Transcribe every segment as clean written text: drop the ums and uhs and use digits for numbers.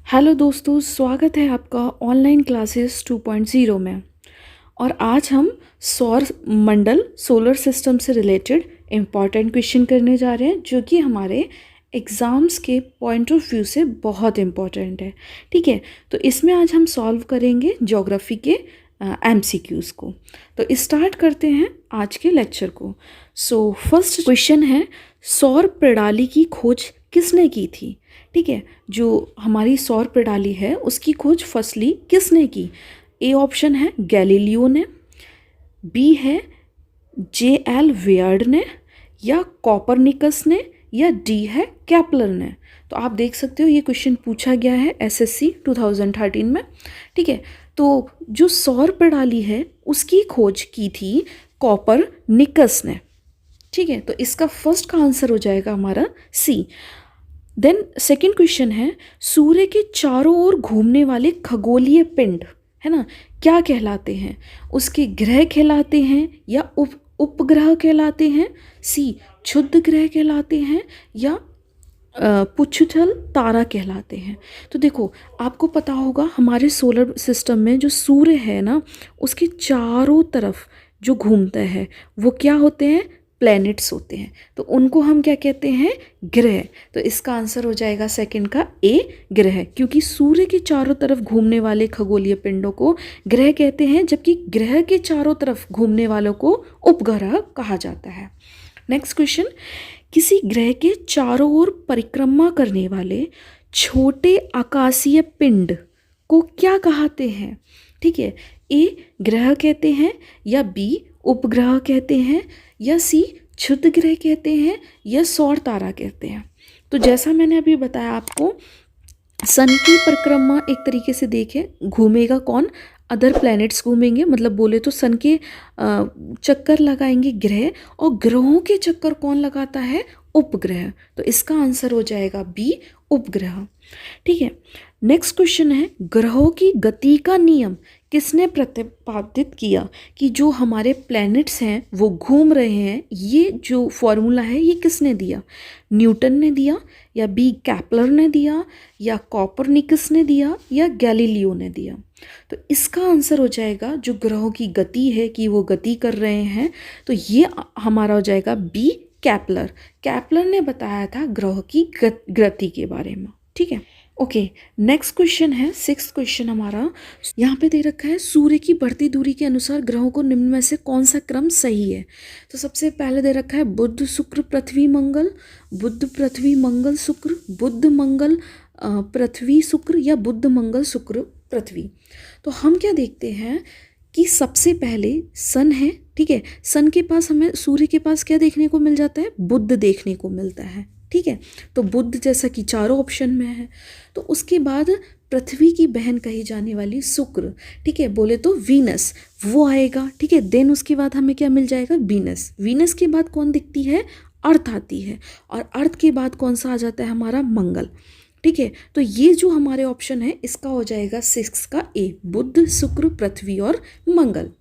Hello दोस्तों, स्वागत है आपका ऑनलाइन क्लासेस 2.0 में। और आज हम सौर मंडल सोलर सिस्टम से रिलेटेड इम्पॉर्टेंट क्वेश्चन करने जा रहे हैं, जो कि हमारे एग्ज़ाम्स के पॉइंट ऑफ व्यू से बहुत इम्पॉर्टेंट है। ठीक है, तो इसमें आज हम सॉल्व करेंगे ज्योग्राफी के MCQs को। तो स्टार्ट करते हैं आज के लेक्चर को। सो फर्स्ट क्वेश्चन है, सौर प्रणाली की खोज किसने की थी? ठीक है, जो हमारी सौर प्रणाली है उसकी खोज फर्स्टली किसने की? ए ऑप्शन है गैलीलियो ने, बी है JL वेयर्ड ने, या कॉपरनिकस ने, या डी है केपलर ने। तो आप देख सकते हो ये क्वेश्चन पूछा गया है SSC 2013 में। ठीक है, तो जो सौर प्रणाली है उसकी खोज की थी कॉपरनिकस ने। ठीक है, तो इसका फर्स्ट का आंसर हो जाएगा हमारा सी। देन सेकेंड क्वेश्चन है, सूर्य के चारों ओर घूमने वाले खगोलीय पिंड है ना, क्या कहलाते हैं? उसके ग्रह कहलाते हैं या उपग्रह कहलाते हैं? सी, क्षुद्र ग्रह कहलाते हैं या पुच्छल तारा कहलाते हैं? तो देखो, आपको पता होगा हमारे सोलर सिस्टम में जो सूर्य है ना, उसके चारों तरफ जो घूमता है वो क्या होते हैं? प्लैनेट्स होते हैं। तो उनको हम क्या कहते हैं? ग्रह। तो इसका आंसर हो जाएगा सेकंड का ए, ग्रह, क्योंकि सूर्य के चारों तरफ घूमने वाले खगोलीय पिंडों को ग्रह कहते हैं, जबकि ग्रह के चारों तरफ घूमने वालों को उपग्रह कहा जाता है। नेक्स्ट क्वेश्चन, किसी ग्रह के चारों ओर परिक्रमा करने वाले छोटे आकाशीय पिंड को क्या कहते हैं? ठीक है, ए ग्रह कहते हैं, या बी उपग्रह कहते हैं, या सी क्षुद्र ग्रह कहते हैं, या सौर तारा कहते हैं? तो जैसा मैंने अभी बताया आपको, सन की परिक्रमा एक तरीके से देखें, घूमेगा कौन? अदर प्लैनेट्स घूमेंगे, मतलब बोले तो सन के चक्कर लगाएंगे ग्रह, और ग्रहों के चक्कर कौन लगाता है? उपग्रह। तो इसका आंसर हो जाएगा बी, उपग्रह। ठीक है, नेक्स्ट क्वेश्चन है, ग्रहों की गति का नियम किसने प्रतिपादित किया कि जो हमारे प्लैनेट्स हैं वो घूम रहे हैं? ये जो फॉर्मूला है ये किसने दिया? न्यूटन ने दिया, या बी केपलर ने दिया, या कॉपरनिकस ने दिया, या गैलीलियो ने दिया? तो इसका आंसर हो जाएगा, जो ग्रहों की गति है कि वो गति कर रहे हैं, तो ये हमारा हो जाएगा बी, केपलर। केपलर ने बताया था ग्रह की गति के बारे में। ठीक है, ओके। नेक्स्ट क्वेश्चन है, सिक्स्थ क्वेश्चन हमारा, यहाँ पे दे रखा है, सूर्य की बढ़ती दूरी के अनुसार ग्रहों को निम्न में से कौन सा क्रम सही है? तो सबसे पहले दे रखा है बुध शुक्र पृथ्वी मंगल, बुध पृथ्वी मंगल शुक्र, बुध मंगल पृथ्वी शुक्र, या बुध मंगल शुक्र पृथ्वी। तो हम क्या देखते हैं कि सबसे पहले सन है। ठीक है, सन के पास हमें, सूर्य के पास क्या देखने को मिल जाता है? बुध देखने को मिलता है। ठीक है, तो बुध जैसा कि चारों ऑप्शन में है। तो उसके बाद पृथ्वी की बहन कही जाने वाली शुक्र, ठीक है, बोले तो वीनस, वो आएगा। ठीक है, देन उसके बाद हमें क्या मिल जाएगा? वीनस। वीनस के बाद कौन दिखती है? अर्थ आती है, और अर्थ के बाद कौन सा आ जाता है? हमारा मंगल। ठीक है, तो ये जो हमारे ऑप्शन है इसका हो जाएगा सिक्स का ए, बुध शुक्र पृथ्वी और मंगल।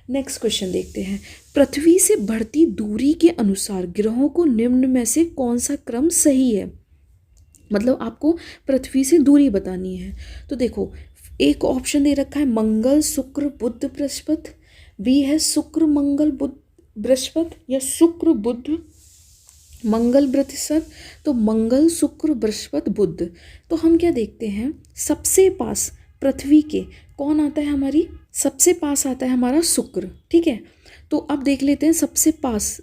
नेक्स्ट क्वेश्चन देखते हैं, पृथ्वी से बढ़ती दूरी के अनुसार ग्रहों को निम्न में से कौन सा क्रम सही है? मतलब आपको पृथ्वी से दूरी बतानी है। तो देखो, एक ऑप्शन दे रखा है मंगल शुक्र बुध बृहस्पति, बी है शुक्र मंगल बुध बृहस्पति, या शुक्र बुध मंगल बृहस्पति। तो मंगल शुक्र बृहस्पति बुध। तो हम क्या देखते हैं, सबसे पास पृथ्वी के कौन आता है? हमारी सबसे पास आता है हमारा शुक्र। ठीक है, तो अब देख लेते हैं सबसे पास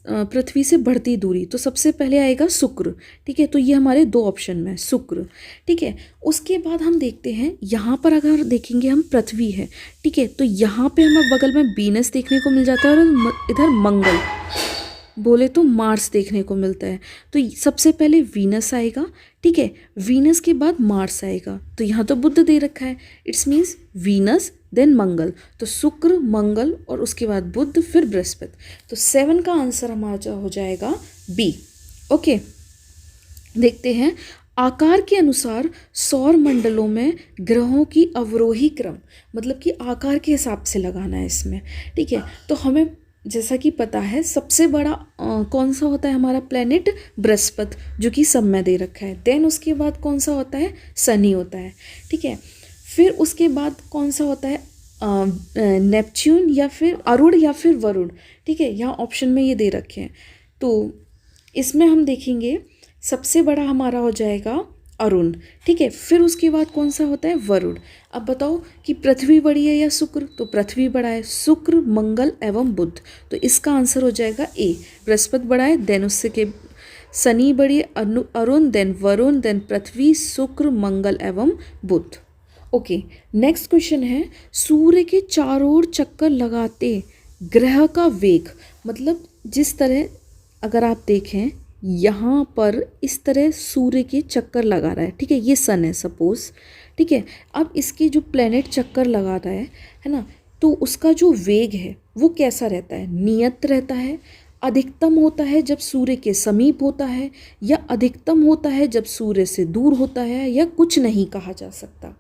पृथ्वी से बढ़ती दूरी, तो सबसे पहले आएगा शुक्र। ठीक है, तो ये हमारे दो ऑप्शन में शुक्र। ठीक है, उसके बाद हम देखते हैं, यहाँ पर अगर देखेंगे हम पृथ्वी है, ठीक है, तो यहाँ पे हमें बगल में वीनस देखने को मिल जाता है, और इधर मंगल बोले तो मार्स देखने को मिलता है। तो सबसे पहले वीनस आएगा। ठीक है, वीनस के बाद मार्स आएगा। तो यहाँ तो बुध दे रखा है, इट्स मीन्स वीनस देन मंगल, तो शुक्र मंगल और उसके बाद बुध फिर बृहस्पति। तो 7 का आंसर हमारा हो जाएगा बी। ओके, देखते हैं, आकार के अनुसार सौर मंडलों में ग्रहों की अवरोही क्रम, मतलब कि आकार के हिसाब से लगाना है इसमें। ठीक है, तो हमें जैसा कि पता है सबसे बड़ा कौन सा होता है हमारा प्लेनेट, बृहस्पति, जो कि सब में दे रखा है। देन उसके बाद कौन सा होता है, शनि होता है, ठीक है। फिर उसके बाद कौन सा होता है, नेपच्यून या फिर अरुण या फिर वरुण, ठीक है। यहाँ ऑप्शन में ये दे रखे हैं, तो इसमें हम देखेंगे सबसे बड़ा हमारा हो जाएगा अरुण, ठीक है। फिर उसके बाद कौन सा होता है, वरुण। अब बताओ कि पृथ्वी बड़ी है या शुक्र, तो पृथ्वी बड़ा है, शुक्र, मंगल एवं बुध, तो इसका आंसर हो जाएगा ए, बृहस्पति बड़ा है, देन उससे के शनि बड़ी है, अरुण, देन वरुण, देन पृथ्वी, शुक्र, मंगल एवं बुध। ओके, नेक्स्ट क्वेश्चन है, सूर्य के चारों ओर चक्कर लगाते ग्रह का वेग, मतलब जिस तरह अगर आप देखें यहाँ पर इस तरह सूर्य के चक्कर लगा रहा है, ठीक है, ये सन है सपोज, ठीक है। अब इसके जो प्लेनेट चक्कर लगा रहा है ना, तो उसका जो वेग है वो कैसा रहता है, नियत रहता है, अधिकतम होता है जब सूर्य के समीप होता है, या अधिकतम होता है जब सूर्य से दूर होता है, या कुछ नहीं कहा जा सकता।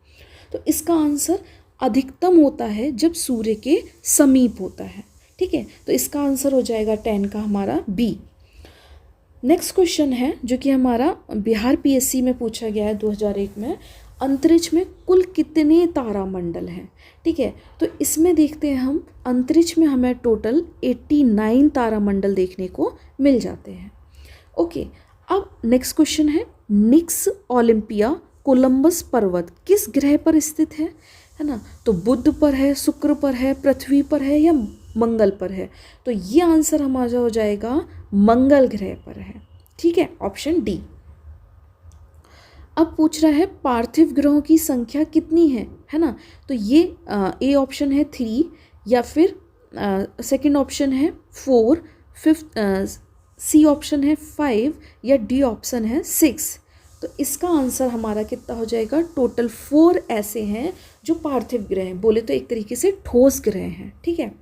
तो इसका आंसर अधिकतम होता है जब सूर्य के समीप होता है, ठीक है। तो इसका आंसर हो जाएगा 10 का हमारा बी। नेक्स्ट क्वेश्चन है जो कि हमारा बिहार पीएससी में पूछा गया है 2001 में, अंतरिक्ष में कुल कितने तारामंडल हैं, ठीक है। तो इसमें देखते हैं हम, अंतरिक्ष में हमें टोटल 89 तारामंडल देखने को मिल जाते हैं। ओके, अब नेक्स्ट क्वेश्चन है, निक्स ओलंपिया कोलंबस पर्वत किस ग्रह पर स्थित है ना, तो बुध पर है, शुक्र पर है, पृथ्वी पर है, या मंगल पर है, तो ये आंसर हमारा हो जाएगा मंगल ग्रह पर है, ठीक है, ऑप्शन डी। अब पूछ रहा है पार्थिव ग्रहों की संख्या कितनी है ना, तो ये ए ऑप्शन है 3, या फिर सेकंड ऑप्शन है 4, फिफ्थ सी ऑप्शन है 5, या डी ऑप्शन है 6। तो इसका आंसर हमारा कितना हो जाएगा, टोटल 4 ऐसे हैं जो पार्थिव ग्रह हैं, बोले तो एक तरीके से ठोस ग्रह हैं, ठीक है,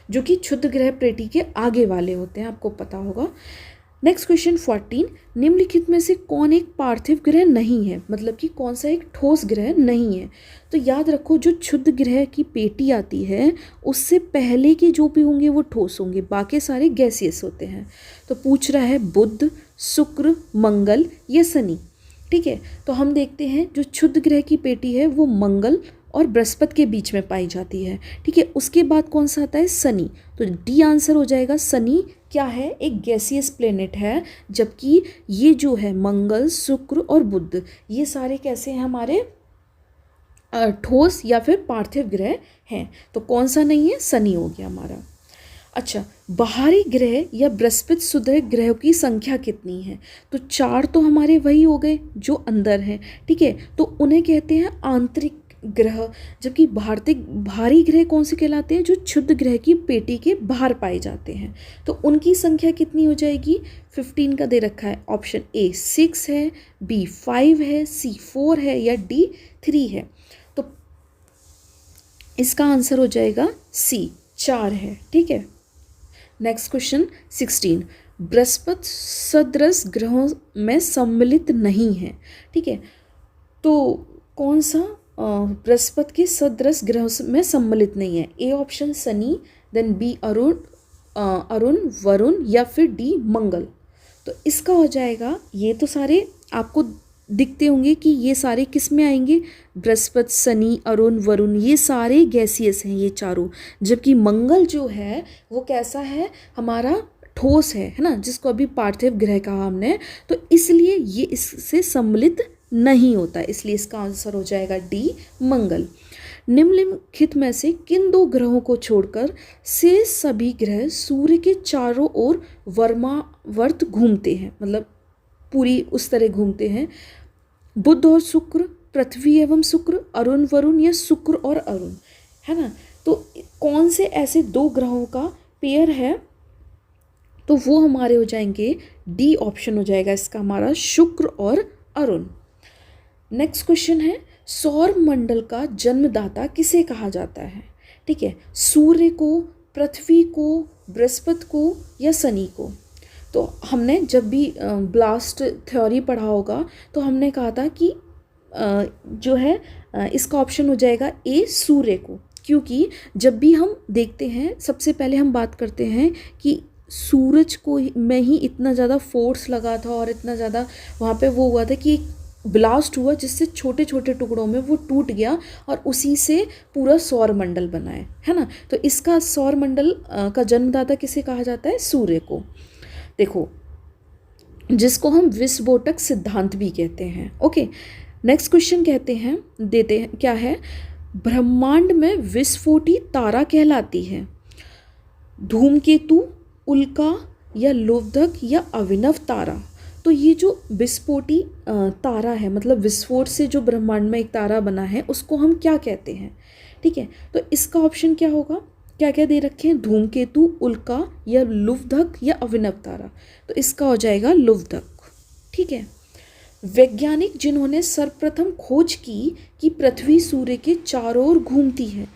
जो कि क्षुद्र ग्रह प्लेटी के आगे वाले होते हैं, आपको पता होगा। नेक्स्ट क्वेश्चन 14, निम्नलिखित में से कौन एक पार्थिव ग्रह नहीं है, मतलब कि कौन सा एक ठोस ग्रह नहीं है। तो याद रखो, जो क्षुद्र ग्रह की पेटी आती है उससे पहले के जो भी होंगे वो ठोस होंगे, बाकी सारे गैसियस होते हैं। तो पूछ रहा है बुध, शुक्र, मंगल या शनि, ठीक है। तो हम देखते हैं जो क्षुद्र ग्रह की पेटी है वो मंगल और बृहस्पति के बीच में पाई जाती है, ठीक है। उसके बाद कौन सा आता है, शनि, तो डी आंसर हो जाएगा। शनि क्या है, एक गैसियस प्लेनेट है, जबकि ये जो है मंगल, शुक्र और बुध, ये सारे कैसे हैं, हमारे ठोस या फिर पार्थिव ग्रह हैं। तो कौन सा नहीं है, शनि हो गया हमारा। अच्छा, बाहरी ग्रह या बृहस्पति सुदृढ़ ग्रहों की संख्या कितनी है, तो 4 तो हमारे वही हो गए जो अंदर हैं, ठीक है, तो उन्हें कहते हैं आंतरिक ग्रह, जबकि भारी ग्रह कौन से कहलाते हैं, जो क्षुद्र ग्रह की पेटी के बाहर पाए जाते हैं। तो उनकी संख्या कितनी हो जाएगी, 15 का दे रखा है, ऑप्शन ए 6 है, बी 5 है, सी 4 है, या डी 3 है। तो इसका आंसर हो जाएगा सी 4 है, ठीक है। नेक्स्ट क्वेश्चन 16, बृहस्पति सदृश ग्रहों में सम्मिलित नहीं है, ठीक है। तो कौन सा बृहस्पति के सदृश ग्रहों में सम्मिलित नहीं है, A option Shani, then B Arun, Varun, या फिर डी मंगल। तो इसका हो जाएगा, ये तो सारे आपको दिखते होंगे कि ये सारे किस में आएंगे, बृहस्पति, शनि, अरुण, वरुण, ये सारे गैसियस हैं ये चारों, जबकि मंगल जो है वो कैसा है, हमारा ठोस है ना, जिसको अभी पार्थिव ग्रह कहा हमने, तो इसलिए ये इससे सम्मिलित नहीं होता, इसलिए इसका आंसर हो जाएगा डी मंगल। निम्नलिखित में से किन 2 ग्रहों को छोड़कर से सभी ग्रह सूर्य के चारों ओर वर्मावर्त घूमते हैं, मतलब पूरी उस तरह घूमते हैं, बुध और शुक्र, पृथ्वी एवं शुक्र, अरुण वरुण, या शुक्र और अरुण, है ना। तो कौन से ऐसे 2 ग्रहों का पेयर है, तो वो हमारे हो जाएंगे डी ऑप्शन हो जाएगा इसका हमारा, शुक्र और अरुण। नेक्स्ट क्वेश्चन है, सौर मंडल का जन्मदाता किसे कहा जाता है, ठीक है, सूर्य को, पृथ्वी को, बृहस्पति को, या शनि को। तो हमने जब भी ब्लास्ट थ्योरी पढ़ा होगा तो हमने कहा था कि जो है इसका ऑप्शन हो जाएगा ए सूर्य को, क्योंकि जब भी हम देखते हैं सबसे पहले हम बात करते हैं कि सूरज को में ही इतना ज़्यादा फोर्स लगा था और इतना ज़्यादा वहाँ पे वो हुआ था कि एक ब्लास्ट हुआ जिससे छोटे छोटे टुकड़ों में वो टूट गया और उसी से पूरा सौर मंडल बना है ना। तो इसका सौर मंडल का जन्मदाता किसे कहा जाता है? सूर्य को। देखो, जिसको हम विस्फोटक सिद्धांत भी कहते हैं। ओके, नेक्स्ट क्वेश्चन देते हैं क्या है? ब्रह्मांड में विस्फोटी तारा कहलाती है धूमकेतु, उल्का या लोकधक या अभिनव तारा। तो ये जो विस्फोटी तारा है, मतलब विस्फोट से जो ब्रह्मांड में एक तारा बना है, उसको हम क्या कहते हैं? ठीक है, तो इसका ऑप्शन क्या होगा? क्या क्या दे रखे हैं? धूमकेतु, उल्का या लुव्धक या अभिनव तारा। तो इसका हो जाएगा लुव्धक। ठीक है, वैज्ञानिक जिन्होंने सर्वप्रथम खोज की कि पृथ्वी सूर्य के चारों ओर घूमती है,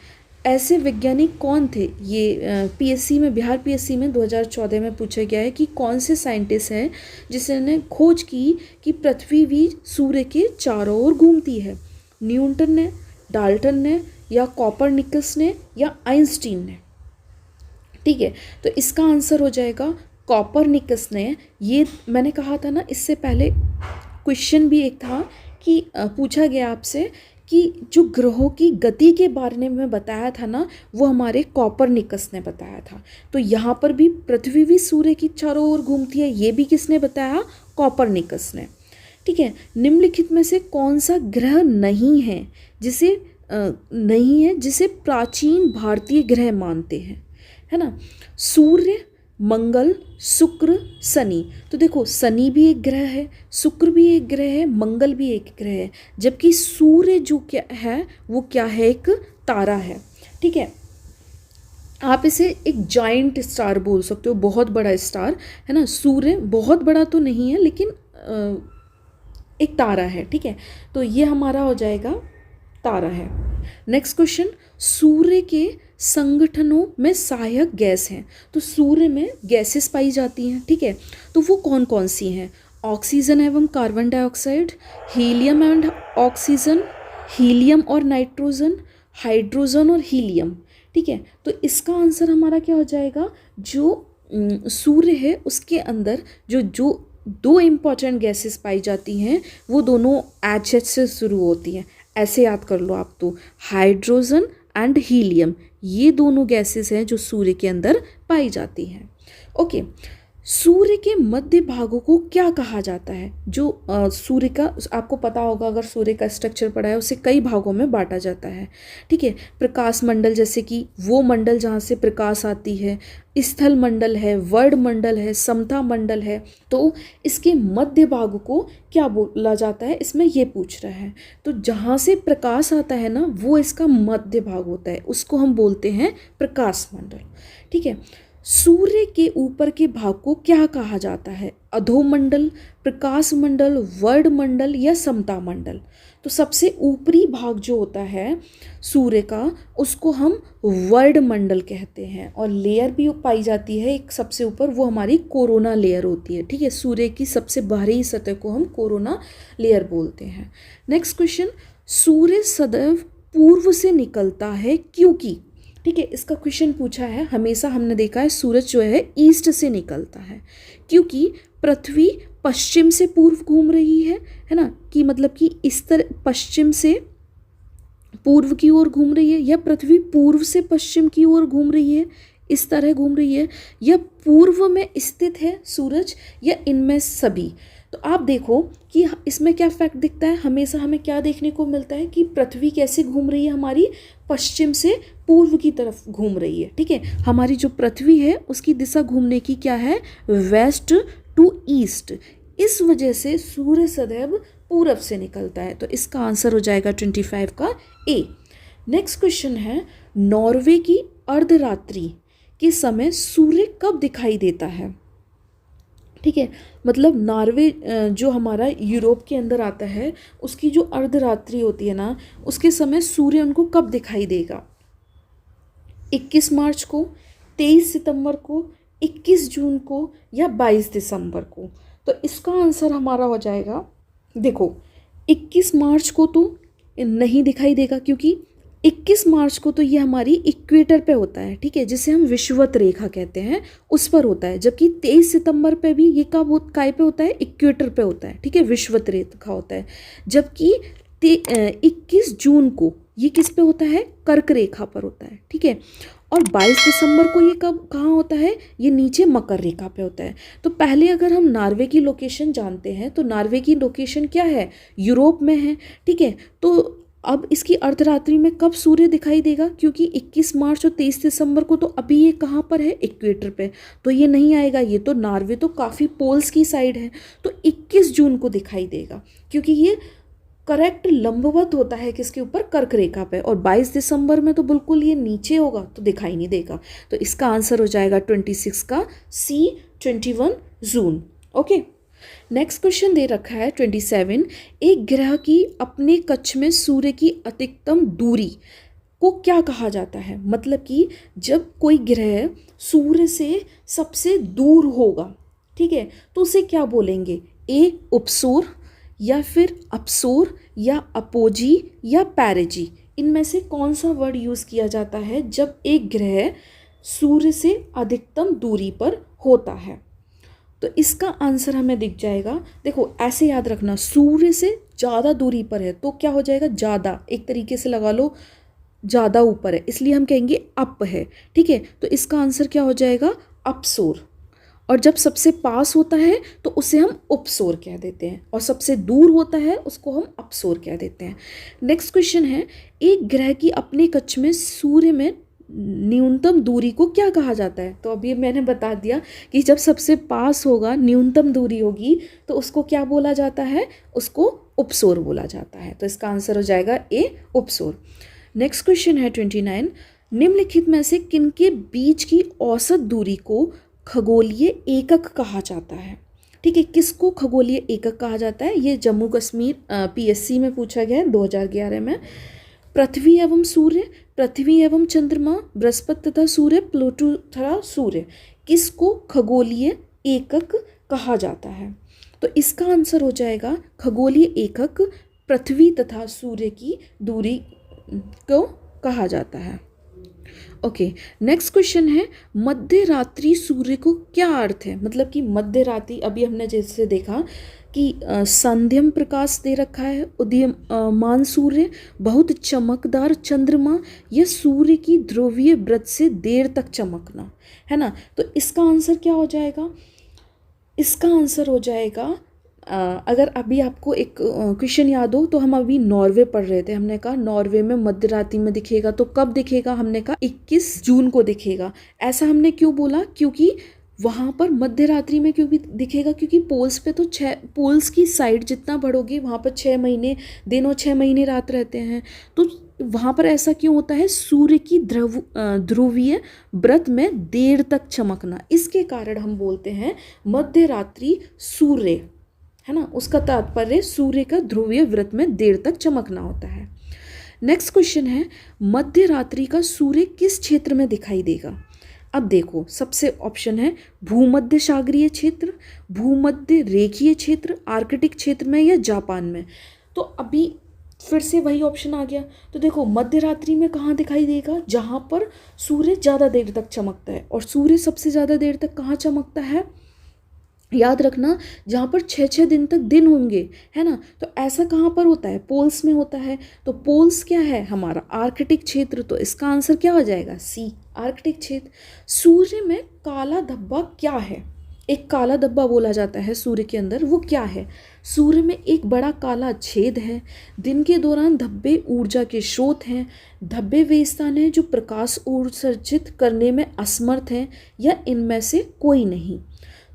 ऐसे वैज्ञानिक कौन थे? ये पीएससी में, बिहार पीएससी में 2014 में पूछा गया है कि कौन से साइंटिस्ट हैं जिसने खोज की कि पृथ्वी भी सूर्य के चारों ओर घूमती है। न्यूटन ने, डाल्टन ने या कॉपरनिकस ने या आइंस्टीन ने। ठीक है, तो इसका आंसर हो जाएगा कॉपरनिकस ने। ये मैंने कहा था ना, इससे पहले क्वेश्चन भी एक था कि पूछा गया आपसे कि जो ग्रहों की गति के बारे में बताया था ना, वो हमारे कॉपरनिकस ने बताया था। तो यहाँ पर भी पृथ्वी भी सूर्य की चारों ओर घूमती है, ये भी किसने बताया? कॉपरनिकस ने। ठीक है, निम्नलिखित में से कौन सा ग्रह नहीं है जिसे प्राचीन भारतीय ग्रह मानते हैं? है ना, सूर्य, मंगल, शुक्र, शनि। तो देखो, शनि भी एक ग्रह है, शुक्र भी एक ग्रह है, मंगल भी एक ग्रह है, जबकि सूर्य जो क्या है वो क्या है? एक तारा है। ठीक है, आप इसे एक जाइंट स्टार बोल सकते हो, बहुत बड़ा स्टार है ना। सूर्य बहुत बड़ा तो नहीं है, लेकिन एक तारा है। ठीक है, तो ये हमारा हो जाएगा तारा है। नेक्स्ट क्वेश्चन, सूर्य के संगठनों में सहायक गैस हैं। तो सूर्य में गैसेस पाई जाती हैं। ठीक है, तो वो कौन कौन सी हैं? ऑक्सीजन एवं carbon dioxide, helium and oxygen, helium और नाइट्रोजन, हाइड्रोजन और हीलियम। ठीक है, तो इसका आंसर हमारा क्या हो जाएगा? जो सूर्य है उसके अंदर जो दो इम्पॉर्टेंट गैसेस पाई जाती हैं, वो दोनों एच से शुरू होती हैं। ऐसे याद कर लो आप, तो हाइड्रोजन एंड हीलियम, ये दोनों गैसेस हैं जो सूर्य के अंदर पाई जाती हैं। ओके, सूर्य के मध्य भागों को क्या कहा जाता है? जो सूर्य का, आपको पता होगा अगर सूर्य का स्ट्रक्चर पढ़ा है, उसे कई भागों में बांटा जाता है। ठीक है, प्रकाश मंडल, जैसे कि वो मंडल जहाँ से प्रकाश आती है, स्थल मंडल है, वर्ण मंडल है, समता मंडल है। तो इसके मध्य भाग को क्या बोला जाता है? इसमें ये पूछ रहा है। तो जहाँ से प्रकाश आता है ना, वो इसका मध्य भाग होता है, उसको हम बोलते हैं प्रकाश मंडल। ठीक है, सूर्य के ऊपर के भाग को क्या कहा जाता है? अधोमंडल, प्रकाश मंडल, वर्ण मंडल या समता मंडल। तो सबसे ऊपरी भाग जो होता है सूर्य का, उसको हम वर्ण मंडल कहते हैं। और लेयर भी पाई जाती है एक सबसे ऊपर, वो हमारी कोरोना लेयर होती है। ठीक है, सूर्य की सबसे बाहरी सतह को हम कोरोना लेयर बोलते हैं। नेक्स्ट क्वेश्चन, सूर्य सदैव पूर्व से निकलता है क्योंकि। ठीक है, इसका क्वेश्चन पूछा है। हमेशा हमने देखा है सूरज जो है ईस्ट से निकलता है, क्योंकि पृथ्वी पश्चिम से पूर्व घूम रही है ना, कि मतलब कि इस तरह पश्चिम से पूर्व की ओर घूम रही है, या पृथ्वी पूर्व से पश्चिम की ओर घूम रही है, इस तरह घूम रही है, या पूर्व में स्थित है सूरज, या इनमें सभी। तो आप देखो कि इसमें क्या फैक्ट दिखता है, हमेशा हमें क्या देखने को मिलता है कि पृथ्वी कैसे घूम रही है, हमारी पश्चिम से पूर्व की तरफ घूम रही है। ठीक है, हमारी जो पृथ्वी है उसकी दिशा घूमने की क्या है? West to east. इस वजह से सूर्य सदैव पूरब से निकलता है। तो इसका आंसर हो जाएगा 25 का ए। नेक्स्ट क्वेश्चन है, नॉर्वे की अर्धरात्रि के समय सूर्य कब दिखाई देता है? ठीक है, मतलब नॉर्वे जो हमारा यूरोप के अंदर आता है, उसकी जो अर्धरात्रि होती है ना, उसके समय सूर्य उनको कब दिखाई देगा? 21 मार्च को, 23 सितंबर को, 21 जून को या 22 दिसंबर को। तो इसका आंसर हमारा हो जाएगा, देखो 21 मार्च को तो नहीं दिखाई देगा, क्योंकि 21 मार्च को तो ये हमारी इक्वेटर पे होता है, ठीक है, जिसे हम विषुवत रेखा कहते हैं, उस पर होता है। जबकि 23 सितंबर पे भी ये काय पे होता है, इक्वेटर पे होता है, ठीक है, विषुवत रेखा होता है। जबकि 21 जून को ये किस पे होता है, कर्क रेखा पर होता है, ठीक है। और 22 दिसंबर को ये कब कहाँ होता है, ये नीचे मकर रेखा पे होता है। तो पहले अगर हम नॉर्वे की लोकेशन जानते हैं तो नॉर्वे की लोकेशन क्या है, यूरोप में है, ठीक है। तो अब इसकी अर्धरात्रि में कब सूर्य दिखाई देगा, क्योंकि 21 मार्च और 23 दिसंबर को तो अभी ये कहाँ पर है, इक्वेटर पे, तो ये नहीं आएगा। ये तो नॉर्वे तो काफ़ी पोल्स की साइड है, तो 21 जून को दिखाई देगा, क्योंकि ये करेक्ट लंबवत होता है किसके ऊपर, कर्क रेखा पे। और 22 दिसंबर में तो बिल्कुल ये नीचे होगा, तो दिखाई नहीं देगा। तो इसका आंसर हो जाएगा 26 का सी, 21 जून। ओके, नेक्स्ट क्वेश्चन दे रखा है 27। एक ग्रह की अपने कक्ष में सूर्य की अधिकतम दूरी को क्या कहा जाता है। मतलब कि जब कोई ग्रह सूर्य से सबसे दूर होगा, ठीक है, तो उसे क्या बोलेंगे, ए उपसूर, या फिर अपसूर, या अपोजी, या पैरेजी। इनमें से कौन सा वर्ड यूज़ किया जाता है जब एक ग्रह सूर्य से अधिकतम दूरी पर होता है। तो इसका आंसर हमें दिख जाएगा। देखो ऐसे याद रखना, सूर्य से ज़्यादा दूरी पर है तो क्या हो जाएगा, ज़्यादा, एक तरीके से लगा लो ज़्यादा ऊपर है, इसलिए हम कहेंगे अप है, ठीक है। तो इसका आंसर क्या हो जाएगा, अपसोर। और जब सबसे पास होता है तो उसे हम उपसोर कह देते हैं, और सबसे दूर होता है उसको हम अपसोर कह देते हैं। नेक्स्ट क्वेश्चन है, एक ग्रह की अपने कक्ष में सूर्य में न्यूनतम दूरी को क्या कहा जाता है। तो अभी मैंने बता दिया कि जब सबसे पास होगा, न्यूनतम दूरी होगी, तो उसको क्या बोला जाता है, उसको उपसोर बोला जाता है। तो इसका आंसर हो जाएगा ए, उपसोर। नेक्स्ट क्वेश्चन है 29। निम्नलिखित में से किनके बीच की औसत दूरी को खगोलीय एकक कहा जाता है। ठीक है, किसको खगोलीय एकक कहा जाता है, ये जम्मू कश्मीर PSC में पूछा गया है 2011 में। पृथ्वी एवं सूर्य, पृथ्वी एवं चंद्रमा, बृहस्पति तथा सूर्य, प्लूटो तथा सूर्य, किसको खगोलीय एकक कहा जाता है। तो इसका आंसर हो जाएगा खगोलीय एकक पृथ्वी तथा सूर्य की दूरी को कहा जाता है। ओके, नेक्स्ट क्वेश्चन है, मध्य रात्रि सूर्य को क्या अर्थ है। मतलब कि मध्य रात्रि, अभी हमने जैसे देखा कि संध्यम प्रकाश दे रखा है, उदीयमान सूर्य, बहुत चमकदार चंद्रमा, या सूर्य की ध्रुवीय वृत्त से देर तक चमकना, है ना। तो इसका आंसर क्या हो जाएगा, इसका आंसर हो जाएगा अगर अभी आपको एक क्वेश्चन याद हो तो हम अभी नॉर्वे पढ़ रहे थे, हमने कहा नॉर्वे में मध्य रात्रि में दिखेगा, तो कब दिखेगा, हमने कहा 21 जून को दिखेगा। ऐसा हमने क्यों बोला, क्योंकि वहाँ पर मध्य रात्रि में क्यों भी दिखेगा, क्योंकि पोल्स पे तो पोल्स की साइड जितना बढ़ोगे वहाँ पर 6 महीने दिन और 6 महीने रात रहते हैं। तो वहाँ पर ऐसा क्यों होता है, सूर्य की ध्रुवीय व्रत में देर तक चमकना, इसके कारण हम बोलते हैं मध्य रात्रि सूर्य, है ना। उसका तात्पर्य सूर्य का ध्रुवीय व्रत में देर तक चमकना होता है। नेक्स्ट क्वेश्चन है, मध्य रात्रि का सूर्य किस क्षेत्र में दिखाई देगा। अब देखो, सबसे ऑप्शन है भूमध्य सागरीय क्षेत्र, भूमध्य रेखीय क्षेत्र, आर्कटिक क्षेत्र में, या जापान में। तो अभी फिर से वही ऑप्शन आ गया। तो देखो मध्य रात्रि में कहाँ दिखाई देगा, जहाँ पर सूर्य ज़्यादा देर तक चमकता है। और सूर्य सबसे ज़्यादा देर तक कहाँ चमकता है, याद रखना, जहाँ पर 6-6 दिन तक दिन होंगे, है ना। तो ऐसा कहाँ पर होता है, पोल्स में होता है। तो पोल्स क्या है हमारा, आर्कटिक क्षेत्र। तो इसका आंसर क्या हो जाएगा, सी, आर्कटिक क्षेत्र। सूर्य में काला धब्बा क्या है, एक काला धब्बा बोला जाता है सूर्य के अंदर, वो क्या है। सूर्य में एक बड़ा काला छेद है। दिन के दौरान धब्बे ऊर्जा के स्रोत हैं। धब्बे वे स्थान हैं जो प्रकाश उत्सर्जित करने में असमर्थ हैं, या इनमें से कोई नहीं।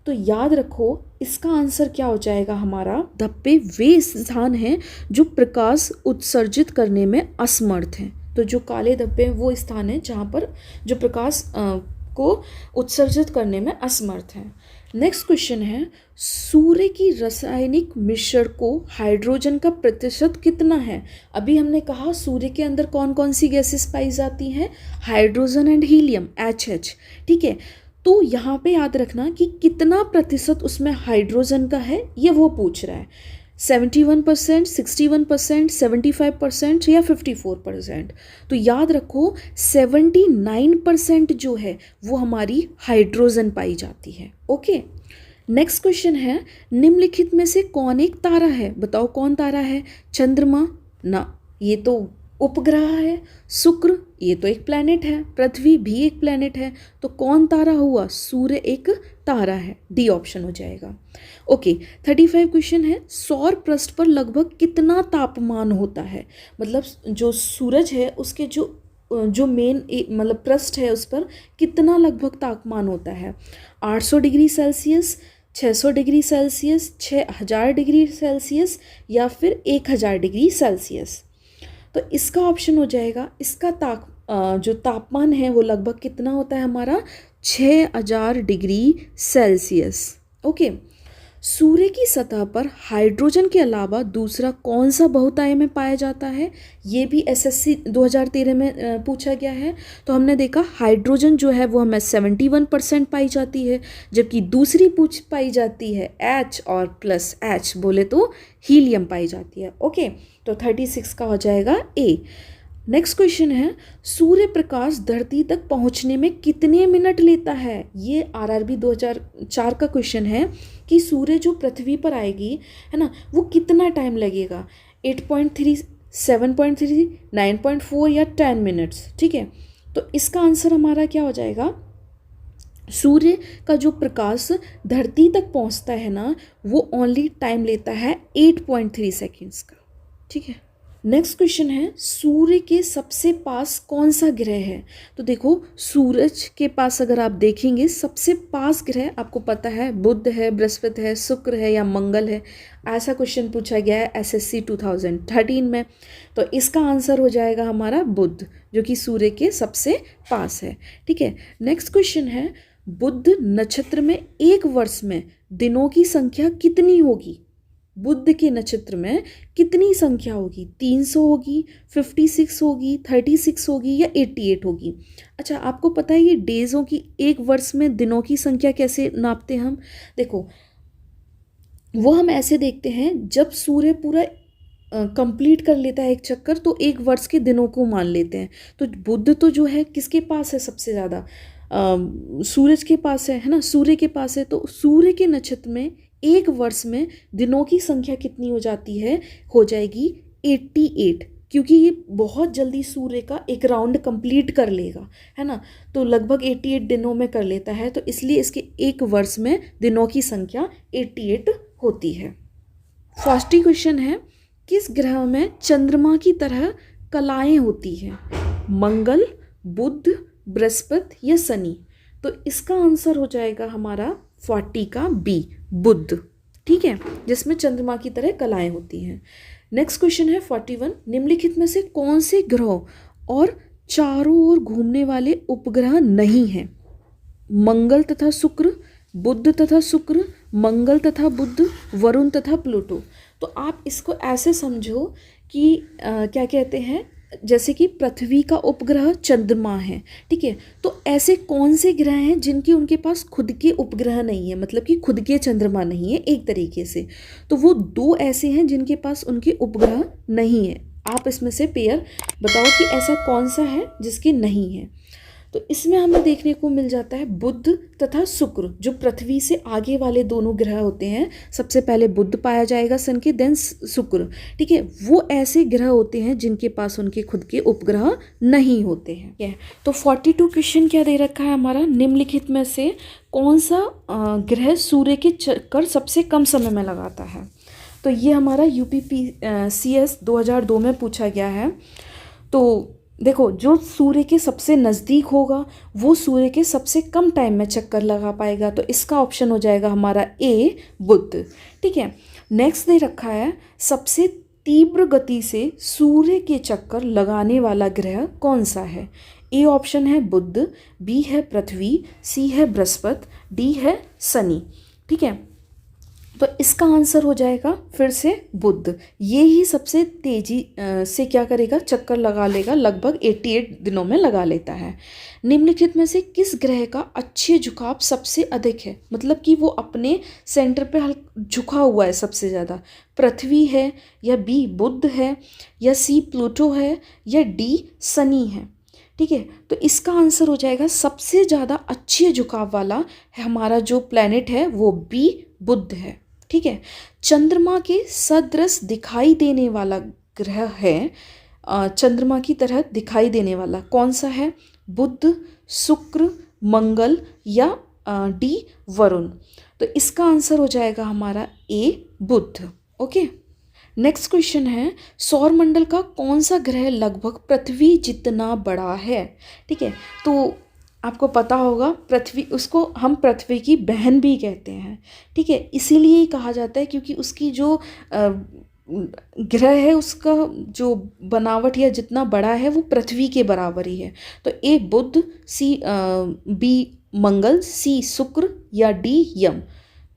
तो याद रखो इसका आंसर क्या हो जाएगा हमारा, धब्बे वे स्थान हैं जो प्रकाश उत्सर्जित करने में असमर्थ हैं। तो जो काले धब्बे हैं वो स्थान है जहाँ पर जो प्रकाश को उत्सर्जित करने में असमर्थ हैं। नेक्स्ट क्वेश्चन है, सूर्य की रासायनिक मिश्रण को हाइड्रोजन का प्रतिशत कितना है। अभी हमने कहा सूर्य के अंदर कौन कौन सी गैसेस पाई जाती हैं, हाइड्रोजन एंड हीलियम, HH, ठीक है। तो यहाँ पे याद रखना कि कितना प्रतिशत उसमें हाइड्रोजन का है, ये वो पूछ रहा है। 71%, 61%, 75% या 54%। तो याद रखो 79% जो है वो हमारी हाइड्रोजन पाई जाती है। ओके, नेक्स्ट क्वेश्चन है, निम्नलिखित में से कौन एक तारा है? बताओ कौन तारा है? चंद्रमा? ना, ये तो उपग्रह है। शुक्र? ये तो एक प्लैनेट है। पृथ्वी भी एक प्लैनेट है। तो कौन तारा हुआ? सूर्य एक तारा है। डी ऑप्शन हो जाएगा। ओके, 35 क्वेश्चन है, सौर पृष्ठ पर लगभग कितना तापमान होता है? मतलब जो सूरज है उसके जो मेन मतलब पृष्ठ है उस पर कितना लगभग तापमान होता है? 800 degree Celsius, 600 degree Celsius, 6000 degree Celsius या फिर 1000 डिग्री सेल्सियस? तो इसका ऑप्शन हो जाएगा, इसका जो तापमान है वो लगभग कितना होता है हमारा? 6000 डिग्री सेल्सियस। ओके, सूर्य की सतह पर हाइड्रोजन के अलावा दूसरा कौन सा बहुतायी में पाया जाता है? ये भी एसएससी 2013 में पूछा गया है। तो हमने देखा हाइड्रोजन जो है वो हमें 71% पाई जाती है, जबकि दूसरी पाई जाती है H और प्लस H बोले तो हीलियम पाई जाती है। ओके, तो 36 का हो जाएगा ए। नेक्स्ट क्वेश्चन है, सूर्य प्रकाश धरती तक पहुंचने में कितने मिनट लेता है? ये आरआरबी 2004 का क्वेश्चन है कि सूर्य जो पृथ्वी पर आएगी है ना, वो कितना टाइम लगेगा? 8.3, 7.3, 9.4 या 10 मिनट्स? ठीक है, तो इसका आंसर हमारा क्या हो जाएगा? सूर्य का जो प्रकाश धरती तक पहुंचता है ना, वो ओनली टाइम लेता है 8.3 सेकेंड्स का। ठीक है, नेक्स्ट क्वेश्चन है, सूर्य के सबसे पास कौन सा ग्रह है? तो देखो सूरज के पास अगर आप देखेंगे सबसे पास ग्रह आपको पता है बुध है, बृहस्पति है, शुक्र है या मंगल है। ऐसा क्वेश्चन पूछा गया है एसएससी 2013 में। तो इसका आंसर हो जाएगा हमारा बुध, जो कि सूर्य के सबसे पास है। ठीक है, नेक्स्ट क्वेश्चन है, बुध नक्षत्र में एक वर्ष में दिनों की संख्या कितनी होगी? बुध के नक्षत्र में कितनी संख्या होगी? 300 होगी, 56 होगी, 36 होगी या 88 होगी? अच्छा, आपको पता है ये डेज़ों की, एक वर्ष में दिनों की संख्या कैसे नापते हैं हम? देखो, वो हम ऐसे देखते हैं, जब सूर्य पूरा कंप्लीट कर लेता है एक चक्कर तो एक वर्ष के दिनों को मान लेते हैं। तो बुध तो जो है किसके पास है सबसे ज़्यादा? सूरज के पास है ना, सूर्य के पास है। तो सूर्य के नक्षत्र में एक वर्ष में दिनों की संख्या कितनी हो जाती है? हो जाएगी 88, क्योंकि ये बहुत जल्दी सूर्य का एक राउंड कंप्लीट कर लेगा, है ना। तो लगभग 88 दिनों में कर लेता है, तो इसलिए इसके एक वर्ष में दिनों की संख्या 88 होती है। फर्स्ट क्वेश्चन है, किस ग्रह में चंद्रमा की तरह कलाएं होती हैं? मंगल, बुध, बृहस्पति या शनि? तो इसका आंसर हो जाएगा हमारा 40 का बी, बुध। ठीक है, जिसमें चंद्रमा की तरह कलाएं होती हैं। नेक्स्ट क्वेश्चन है 41, निम्नलिखित में से कौन से ग्रह और चारों ओर घूमने वाले उपग्रह नहीं हैं? मंगल तथा शुक्र, बुध तथा शुक्र, मंगल तथा बुध, वरुण तथा प्लूटो। तो आप इसको ऐसे समझो कि क्या कहते हैं, जैसे कि पृथ्वी का उपग्रह चंद्रमा है, ठीक है। तो ऐसे कौन से ग्रह हैं जिनके उनके पास खुद के उपग्रह नहीं है, मतलब कि खुद के चंद्रमा नहीं है एक तरीके से। तो वो दो ऐसे हैं जिनके पास उनके उपग्रह नहीं है। आप इसमें से पेयर बताओ कि ऐसा कौन सा है जिसके नहीं है। तो इसमें हमें देखने को मिल जाता है बुध तथा शुक्र, जो पृथ्वी से आगे वाले दोनों ग्रह होते हैं। सबसे पहले बुध पाया जाएगा सन के, देन शुक्र, ठीक है। वो ऐसे ग्रह होते हैं जिनके पास उनके खुद के उपग्रह नहीं होते हैं। तो 42 क्वेश्चन क्या दे रखा है हमारा, निम्नलिखित में से कौन सा ग्रह सूर्य के चक्कर सबसे कम समय में लगाता है? तो ये हमारा UPPCS 2002 में पूछा गया है। तो देखो, जो सूर्य के सबसे नज़दीक होगा वो सूर्य के सबसे कम टाइम में चक्कर लगा पाएगा। तो इसका ऑप्शन हो जाएगा हमारा ए, बुध, ठीक है। नेक्स्ट दे रखा है, सबसे तीव्र गति से सूर्य के चक्कर लगाने वाला ग्रह कौन सा है? ए ऑप्शन है बुध, बी है पृथ्वी, सी है बृहस्पति, डी है शनि, ठीक है। तो इसका आंसर हो जाएगा फिर से बुध। ये ही सबसे तेज़ी से क्या करेगा, चक्कर लगा लेगा, लगभग 88 दिनों में लगा लेता है। निम्नलिखित में से किस ग्रह का अक्षीय झुकाव सबसे अधिक है, मतलब कि वो अपने सेंटर पे झुका हुआ है सबसे ज़्यादा। पृथ्वी है, या बी बुध है, या सी प्लूटो है, या डी शनि है। ठीक है, तो इसका आंसर हो जाएगा सबसे ज़्यादा अक्षीय झुकाव वाला है हमारा जो प्लैनेट है वो बी बुध है। ठीक है, चंद्रमा के सदृश दिखाई देने वाला ग्रह है, चंद्रमा की तरह दिखाई देने वाला कौन सा है, बुध, शुक्र, मंगल या डी वरुण। तो इसका आंसर हो जाएगा हमारा ए बुध। ओके, नेक्स्ट क्वेश्चन है, सौरमंडल का कौन सा ग्रह लगभग पृथ्वी जितना बड़ा है। ठीक है, तो आपको पता होगा पृथ्वी, उसको हम पृथ्वी की बहन भी कहते हैं। ठीक है, इसीलिए ही कहा जाता है क्योंकि उसकी जो ग्रह है उसका जो बनावट या जितना बड़ा है वो पृथ्वी के बराबर ही है। तो ए बुध, सी बी मंगल, सी शुक्र या डी यम।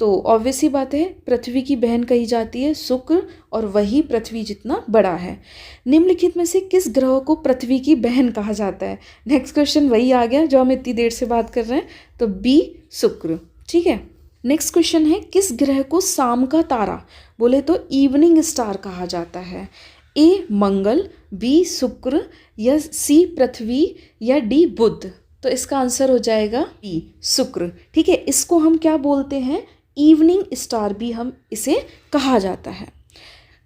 तो ऑब्वियस ही बात है पृथ्वी की बहन कही जाती है शुक्र, और वही पृथ्वी जितना बड़ा है। निम्नलिखित में से किस ग्रह को पृथ्वी की बहन कहा जाता है। नेक्स्ट क्वेश्चन वही आ गया जो हम इतनी देर से बात कर रहे हैं, तो बी शुक्र। ठीक है, नेक्स्ट क्वेश्चन है, किस ग्रह को शाम का तारा बोले तो इवनिंग स्टार कहा जाता है। ए मंगल, बी शुक्र, या सी पृथ्वी, या डी बुध। तो इसका आंसर हो जाएगा बी शुक्र। ठीक है, इसको हम क्या बोलते हैं, इवनिंग स्टार भी हम इसे कहा जाता है।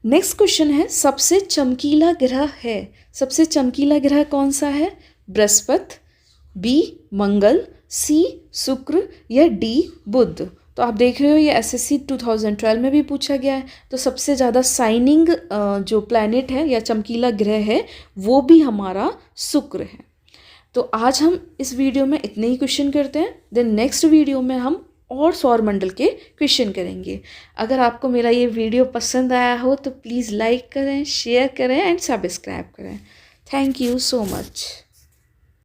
नेक्स्ट क्वेश्चन है, सबसे चमकीला ग्रह है, सबसे चमकीला ग्रह कौन सा है, बृहस्पति, बी मंगल, सी शुक्र, या डी बुध। तो आप देख रहे हो ये एसएससी 2012 में भी पूछा गया है। तो सबसे ज़्यादा शाइनिंग जो प्लैनेट है या चमकीला ग्रह है वो भी हमारा शुक्र है। तो आज हम इस वीडियो में इतने ही क्वेश्चन करते हैं, देन नेक्स्ट वीडियो में हम और सौरमंडल के क्वेश्चन करेंगे। अगर आपको मेरा ये वीडियो पसंद आया हो तो प्लीज़ लाइक करें, शेयर करें एंड सब्सक्राइब करें। Thank you so much.